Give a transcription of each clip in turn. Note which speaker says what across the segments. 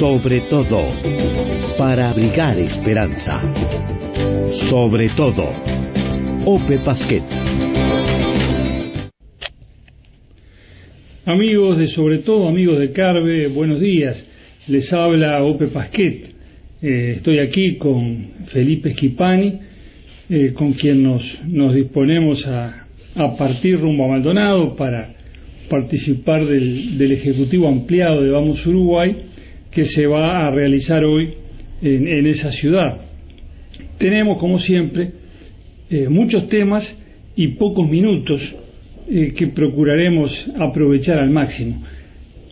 Speaker 1: Sobre todo, para abrigar esperanza. Sobre todo, Ope Pasquet.
Speaker 2: Amigos de Sobre Todo, amigos de Carve, buenos días. Les habla Ope Pasquet. Estoy aquí con Felipe Schipani, con quien nos disponemos a partir rumbo a Maldonado para participar del Ejecutivo Ampliado de Vamos Uruguay, que se va a realizar hoy en esa ciudad. Tenemos, como siempre, muchos temas y pocos minutos que procuraremos aprovechar al máximo.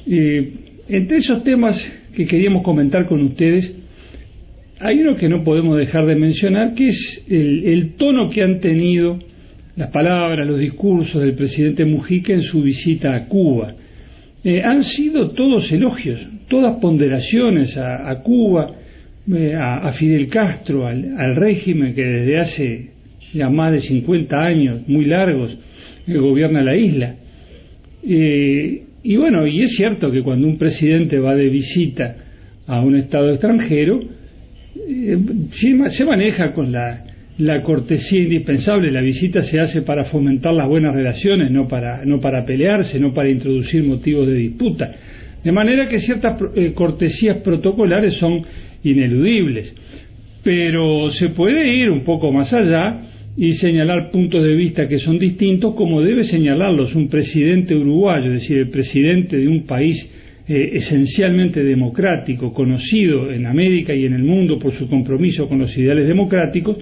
Speaker 2: Entre esos temas que queríamos comentar con ustedes, hay uno que no podemos dejar de mencionar, que es el tono que han tenido las palabras, los discursos del presidente Mujica en su visita a Cuba. Han sido todos elogios, todas ponderaciones a Cuba, a Fidel Castro, al régimen que desde hace ya más de 50 años, muy largos, gobierna la isla. Y bueno, y es cierto que cuando un presidente va de visita a un estado extranjero, se maneja con la cortesía indispensable. La visita se hace para fomentar las buenas relaciones, no para pelearse, no para introducir motivos de disputa. De manera que ciertas cortesías protocolares son ineludibles. Pero se puede ir un poco más allá y señalar puntos de vista que son distintos, como debe señalarlos un presidente uruguayo, es decir, el presidente de un país esencialmente democrático, conocido en América y en el mundo por su compromiso con los ideales democráticos,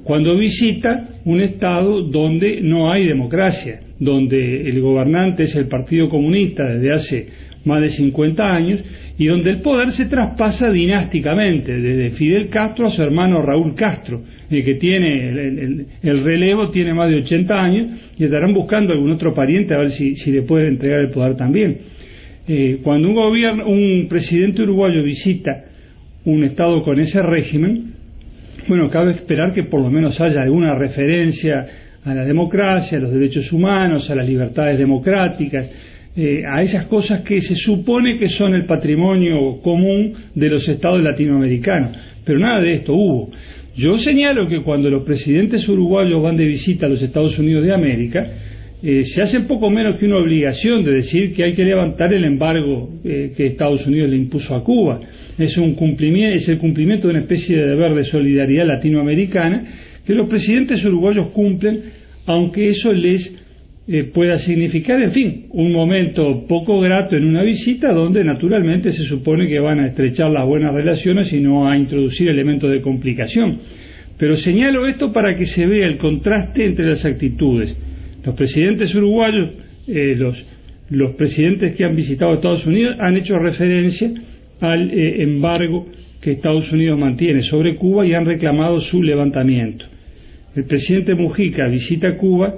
Speaker 2: cuando visita un estado donde no hay democracia, donde el gobernante es el Partido Comunista desde hace más de 50 años y donde el poder se traspasa dinásticamente, desde Fidel Castro a su hermano Raúl Castro, que tiene el relevo, tiene más de 80 años y estarán buscando algún otro pariente a ver si le pueden entregar el poder también. Cuando un presidente uruguayo visita un estado con ese régimen, bueno, cabe esperar que por lo menos haya alguna referencia a la democracia, a los derechos humanos, a las libertades democráticas, a esas cosas que se supone que son el patrimonio común de los estados latinoamericanos. Pero nada de esto hubo. Yo señalo que cuando los presidentes uruguayos van de visita a los Estados Unidos de América, se hace poco menos que una obligación de decir que hay que levantar el embargo que Estados Unidos le impuso a Cuba. Es el cumplimiento de una especie de deber de solidaridad latinoamericana que los presidentes uruguayos cumplen, aunque eso les pueda significar, en fin, un momento poco grato en una visita donde naturalmente se supone que van a estrechar las buenas relaciones y no a introducir elementos de complicación. Pero señalo esto para que se vea el contraste entre las actitudes. Los presidentes uruguayos, los presidentes que han visitado Estados Unidos han hecho referencia al embargo que Estados Unidos mantiene sobre Cuba y han reclamado su levantamiento. El presidente Mujica visita Cuba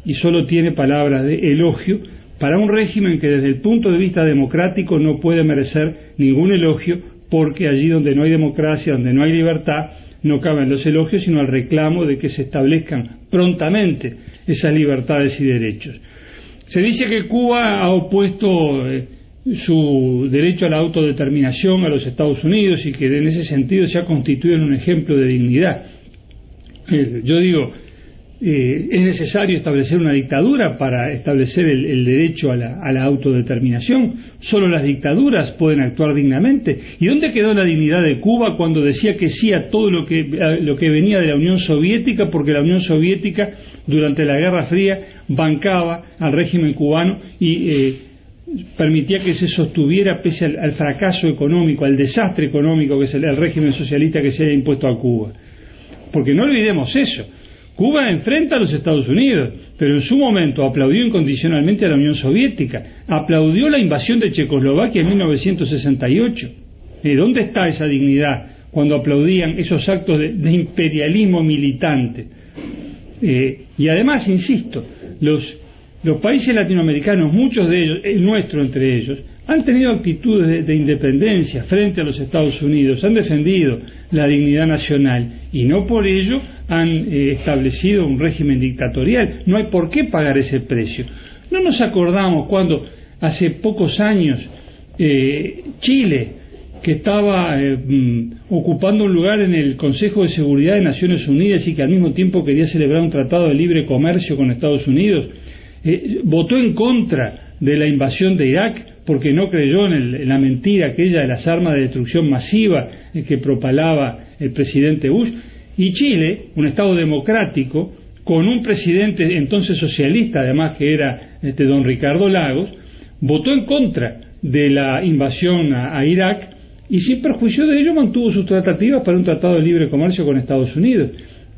Speaker 2: y solo tiene palabras de elogio para un régimen que desde el punto de vista democrático no puede merecer ningún elogio, porque allí donde no hay democracia, donde no hay libertad, no caben los elogios, sino el reclamo de que se establezcan prontamente esas libertades y derechos. Se dice que Cuba ha opuesto su derecho a la autodeterminación a los Estados Unidos y que en ese sentido se ha constituido en un ejemplo de dignidad. Yo digo, es necesario establecer una dictadura para establecer el derecho a la autodeterminación. Solo las dictaduras pueden actuar dignamente. ¿Y dónde quedó la dignidad de Cuba cuando decía que sí a todo lo que venía de la Unión Soviética, porque la Unión Soviética durante la Guerra Fría bancaba al régimen cubano y permitía que se sostuviera pese al fracaso económico, al desastre económico que es el régimen socialista que se haya impuesto a Cuba? Porque no olvidemos eso. Cuba enfrenta a los Estados Unidos, pero en su momento aplaudió incondicionalmente a la Unión Soviética, aplaudió la invasión de Checoslovaquia en 1968. ¿Dónde está esa dignidad cuando aplaudían esos actos de imperialismo militante? Y además, insisto, los países latinoamericanos, muchos de ellos, el nuestro entre ellos, han tenido actitudes de independencia frente a los Estados Unidos, han defendido la dignidad nacional y no por ello han establecido un régimen dictatorial. No hay por qué pagar ese precio. No nos acordamos cuando hace pocos años Chile que estaba ocupando un lugar en el Consejo de Seguridad de Naciones Unidas y que al mismo tiempo quería celebrar un tratado de libre comercio con Estados Unidos, votó en contra de la invasión de Irak porque no creyó en la mentira aquella de las armas de destrucción masiva que propalaba el presidente Bush. Y Chile, un Estado democrático, con un presidente entonces socialista, además que era don Ricardo Lagos, votó en contra de la invasión a Irak y sin perjuicio de ello mantuvo sus tratativas para un tratado de libre comercio con Estados Unidos.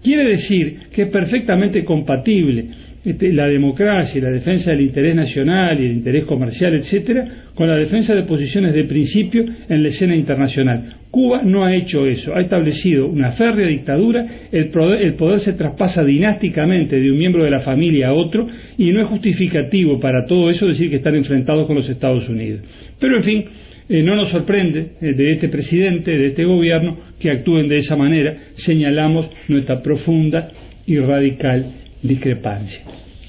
Speaker 2: Quiere decir que es perfectamente compatible la democracia y la defensa del interés nacional y el interés comercial, etcétera, con la defensa de posiciones de principio en la escena internacional. Cuba no ha hecho eso, ha establecido una férrea dictadura, el poder se traspasa dinásticamente de un miembro de la familia a otro y no es justificativo para todo eso decir que están enfrentados con los Estados Unidos. Pero en fin, no nos sorprende de este presidente, de este gobierno, que actúen de esa manera. Señalamos nuestra profunda y radical discrepancia.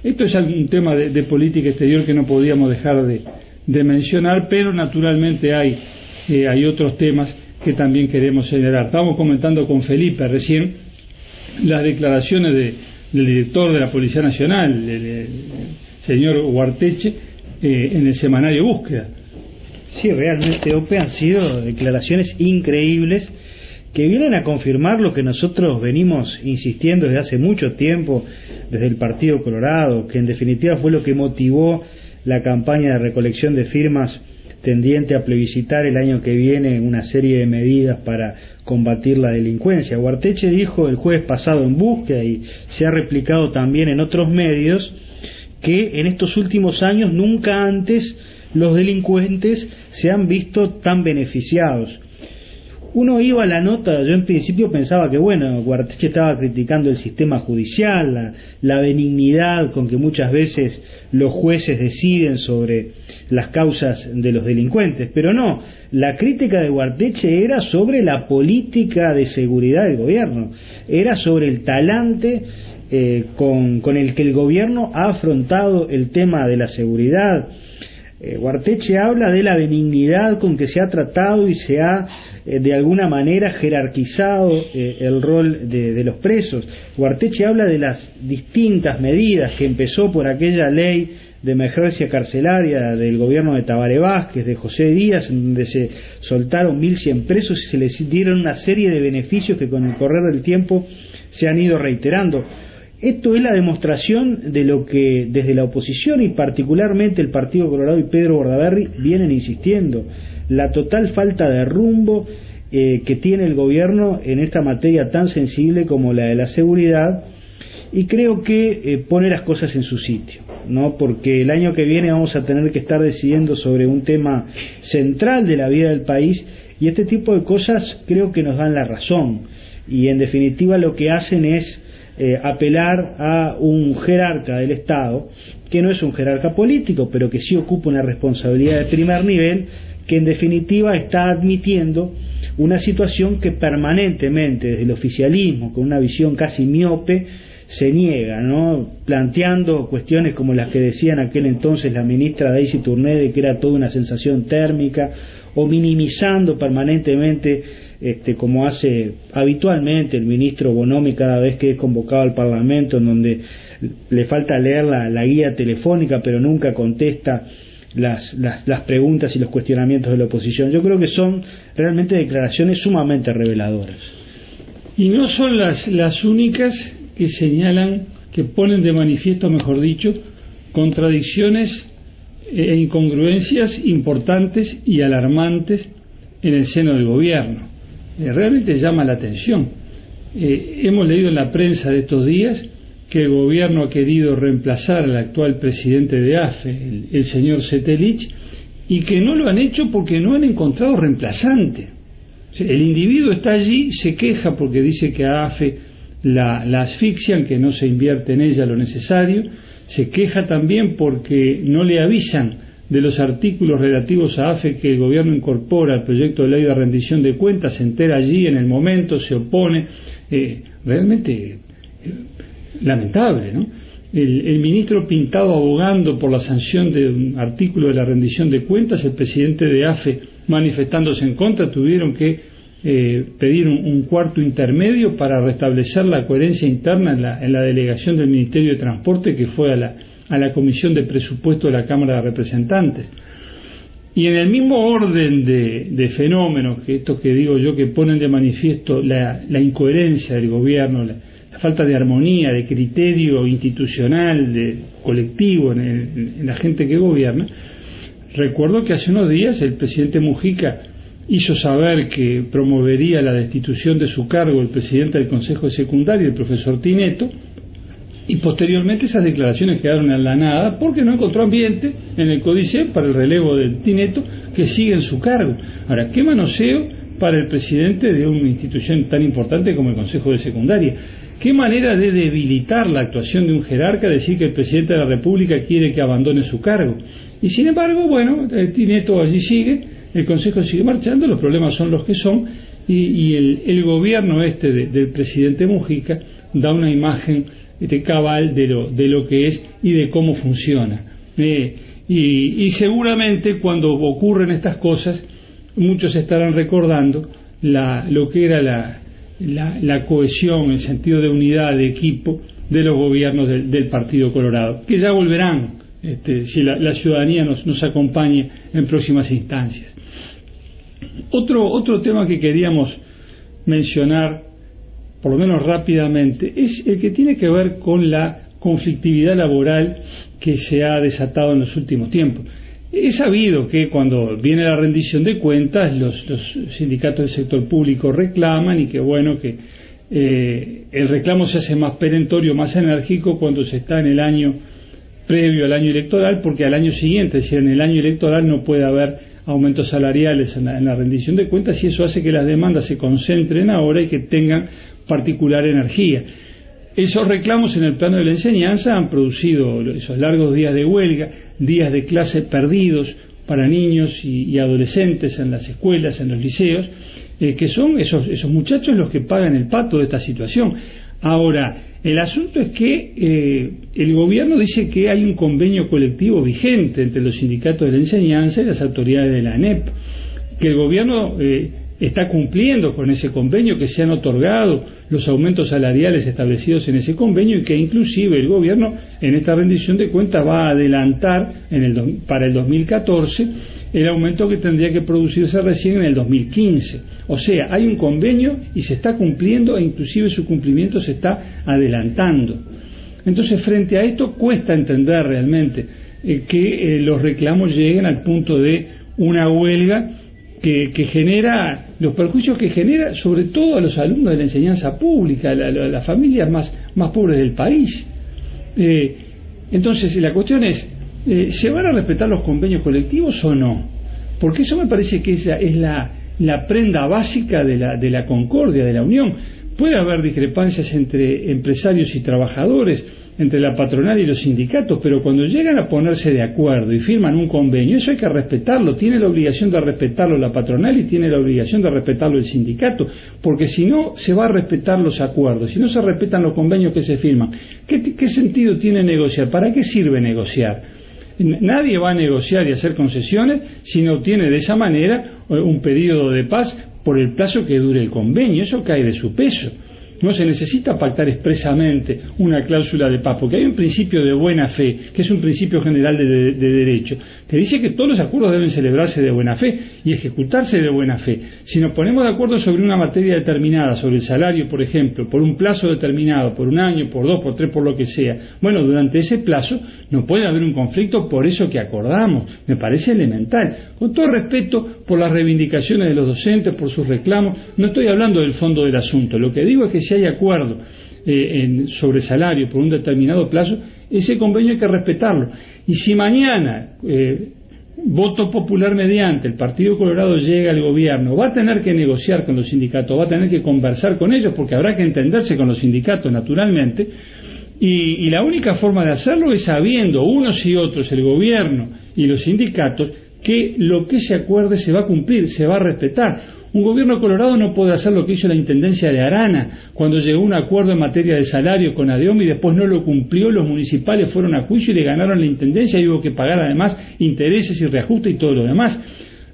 Speaker 2: Esto es un tema de política exterior que no podíamos dejar de mencionar, pero naturalmente hay otros temas que también queremos señalar. Estábamos comentando con Felipe recién las declaraciones del director de la Policía Nacional, el señor Ugarteche, en el semanario Búsqueda.
Speaker 3: Sí, realmente, Ope, han sido declaraciones increíbles que vienen a confirmar lo que nosotros venimos insistiendo desde hace mucho tiempo, desde el Partido Colorado, que en definitiva fue lo que motivó la campaña de recolección de firmas tendiente a plebiscitar el año que viene una serie de medidas para combatir la delincuencia. Ugarteche dijo el jueves pasado en Búsqueda, y se ha replicado también en otros medios, que en estos últimos años nunca antes los delincuentes se han visto tan beneficiados. Uno iba a la nota, yo en principio pensaba que bueno, Ugarteche estaba criticando el sistema judicial, la benignidad con que muchas veces los jueces deciden sobre las causas de los delincuentes, pero no, la crítica de Ugarteche era sobre la política de seguridad del gobierno, era sobre el talante con el que el gobierno ha afrontado el tema de la seguridad. Ugarteche habla de la benignidad con que se ha tratado y se ha de alguna manera jerarquizado el rol de los presos. Ugarteche habla de las distintas medidas que empezó por aquella ley de emergencia carcelaria del gobierno de Tabaré Vázquez, de José Díaz, donde se soltaron 1.100 presos y se les dieron una serie de beneficios que con el correr del tiempo se han ido reiterando. Esto es la demostración de lo que desde la oposición y particularmente el Partido Colorado y Pedro Bordaberry vienen insistiendo, la total falta de rumbo que tiene el gobierno en esta materia tan sensible como la de la seguridad, y creo que pone las cosas en su sitio, ¿no? Porque el año que viene vamos a tener que estar decidiendo sobre un tema central de la vida del país, y este tipo de cosas creo que nos dan la razón, y en definitiva lo que hacen es apelar a un jerarca del Estado, que no es un jerarca político, pero que sí ocupa una responsabilidad de primer nivel, que en definitiva está admitiendo una situación que permanentemente desde el oficialismo, con una visión casi miope, se niega, ¿no? Planteando cuestiones como las que decía en aquel entonces la ministra Daisy Tourné, de que era toda una sensación térmica, o minimizando permanentemente, como hace habitualmente el ministro Bonomi cada vez que es convocado al Parlamento, en donde le falta leer la guía telefónica, pero nunca contesta las preguntas y los cuestionamientos de la oposición. Yo creo que son realmente declaraciones sumamente reveladoras.
Speaker 2: Y no son las únicas que señalan, que ponen de manifiesto, mejor dicho, contradicciones e incongruencias importantes y alarmantes en el seno del gobierno. Realmente llama la atención. Hemos leído en la prensa de estos días que el gobierno ha querido reemplazar al actual presidente de AFE, el señor Setelich, y que no lo han hecho porque no han encontrado reemplazante. O sea, el individuo está allí, se queja porque dice que a AFE la asfixian, que no se invierte en ella lo necesario, se queja también porque no le avisan de los artículos relativos a AFE que el gobierno incorpora al proyecto de ley de rendición de cuentas, se entera allí en el momento, se opone, realmente lamentable, ¿no? el ministro Pintado abogando por la sanción de un artículo de la rendición de cuentas, el presidente de AFE manifestándose en contra, tuvieron que pedir un cuarto intermedio para restablecer la coherencia interna en la delegación del Ministerio de Transporte, que fue a la Comisión de Presupuesto de la Cámara de Representantes. Y en el mismo orden de fenómenos, que estos que digo yo, que ponen de manifiesto la incoherencia del gobierno, la falta de armonía, de criterio institucional, de colectivo en la gente que gobierna, recuerdo que hace unos días el presidente Mujica hizo saber que promovería la destitución de su cargo el presidente del Consejo de Secundaria, el profesor Tinetto, y posteriormente esas declaraciones quedaron en la nada porque no encontró ambiente en el Códice para el relevo del Tinetto, que sigue en su cargo. Ahora, ¿qué manoseo para el presidente de una institución tan importante como el Consejo de Secundaria? ¿Qué manera de debilitar la actuación de un jerarca decir que el presidente de la República quiere que abandone su cargo? Y sin embargo, bueno, el Tinetto allí sigue, el Consejo sigue marchando, los problemas son los que son, y el gobierno del presidente Mujica da una imagen cabal de lo que es y de cómo funciona. Y seguramente cuando ocurren estas cosas, muchos estarán recordando lo que era la cohesión, el sentido de unidad, de equipo de los gobiernos del Partido Colorado, que ya volverán si la ciudadanía nos acompaña en próximas instancias. Otro tema que queríamos mencionar, por lo menos rápidamente, es el que tiene que ver con la conflictividad laboral que se ha desatado en los últimos tiempos. Es sabido que cuando viene la rendición de cuentas, los sindicatos del sector público reclaman, y que bueno, que el reclamo se hace más perentorio, más enérgico cuando se está en el año previo al año electoral, porque al año siguiente, es decir, en el año electoral no puede haber aumentos salariales en la rendición de cuentas, y eso hace que las demandas se concentren ahora y que tengan particular energía. Esos reclamos en el plano de la enseñanza han producido esos largos días de huelga, días de clase perdidos para niños y adolescentes en las escuelas, en los liceos, que son esos muchachos los que pagan el pato de esta situación. Ahora, el asunto es que el gobierno dice que hay un convenio colectivo vigente entre los sindicatos de la enseñanza y las autoridades de la ANEP, que el gobierno está cumpliendo con ese convenio, que se han otorgado los aumentos salariales establecidos en ese convenio, y que inclusive el gobierno en esta rendición de cuentas va a adelantar para el 2014 el aumento que tendría que producirse recién en el 2015. O sea, hay un convenio y se está cumpliendo, e inclusive su cumplimiento se está adelantando. Entonces, frente a esto cuesta entender realmente que los reclamos lleguen al punto de una huelga que genera los perjuicios que genera sobre todo a los alumnos de la enseñanza pública, a las familias más pobres del país. Entonces la cuestión es, ¿se van a respetar los convenios colectivos o no? Porque eso me parece que esa es la prenda básica de la concordia, de la unión. Puede haber discrepancias entre empresarios y trabajadores, entre la patronal y los sindicatos, pero cuando llegan a ponerse de acuerdo y firman un convenio, eso hay que respetarlo. Tiene la obligación de respetarlo la patronal y tiene la obligación de respetarlo el sindicato, porque si no se va a respetar los acuerdos, si no se respetan los convenios que se firman, ¿qué sentido tiene negociar? ¿Para qué sirve negociar? Nadie va a negociar y hacer concesiones si no obtiene de esa manera un periodo de paz por el plazo que dure el convenio. Eso cae de su peso. No se necesita pactar expresamente una cláusula de paz, porque hay un principio de buena fe, que es un principio general de derecho, que dice que todos los acuerdos deben celebrarse de buena fe y ejecutarse de buena fe. Si nos ponemos de acuerdo sobre una materia determinada, sobre el salario, por ejemplo, por un plazo determinado, por un año, por 2, por 3, por lo que sea, bueno, durante ese plazo no puede haber un conflicto por eso que acordamos. Me parece elemental. Con todo respeto por las reivindicaciones de los docentes, por sus reclamos, no estoy hablando del fondo del asunto. Lo que digo es que si hay acuerdo sobre salario por un determinado plazo, ese convenio hay que respetarlo. Y si mañana, voto popular mediante, el Partido Colorado llega al gobierno, va a tener que negociar con los sindicatos, va a tener que conversar con ellos, porque habrá que entenderse con los sindicatos, naturalmente, y la única forma de hacerlo es sabiendo unos y otros, el gobierno y los sindicatos, que lo que se acuerde se va a cumplir, se va a respetar. Un gobierno colorado no puede hacer lo que hizo la Intendencia de Arana, cuando llegó a un acuerdo en materia de salario con ADEOM y después no lo cumplió, los municipales fueron a juicio y le ganaron la Intendencia y hubo que pagar además intereses y reajuste y todo lo demás.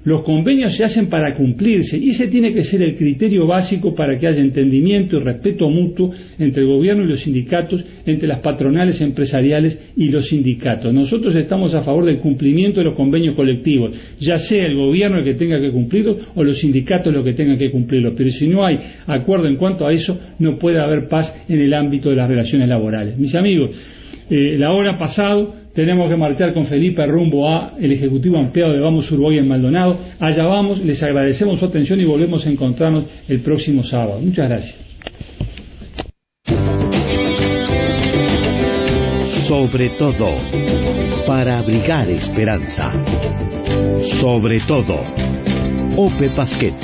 Speaker 2: Los convenios se hacen para cumplirse y ese tiene que ser el criterio básico para que haya entendimiento y respeto mutuo entre el gobierno y los sindicatos, entre las patronales empresariales y los sindicatos. Nosotros estamos a favor del cumplimiento de los convenios colectivos, ya sea el gobierno el que tenga que cumplirlos o los sindicatos los que tengan que cumplirlos, pero si no hay acuerdo en cuanto a eso, no puede haber paz en el ámbito de las relaciones laborales. Mis amigos, la hora ha pasado. Tenemos que marchar con Felipe rumbo a el Ejecutivo Ampliado de Vamos Uruguay en Maldonado. Allá vamos, les agradecemos su atención y volvemos a encontrarnos el próximo sábado. Muchas gracias.
Speaker 1: Sobre todo, para abrigar esperanza. Sobre todo, Ope Pasquet.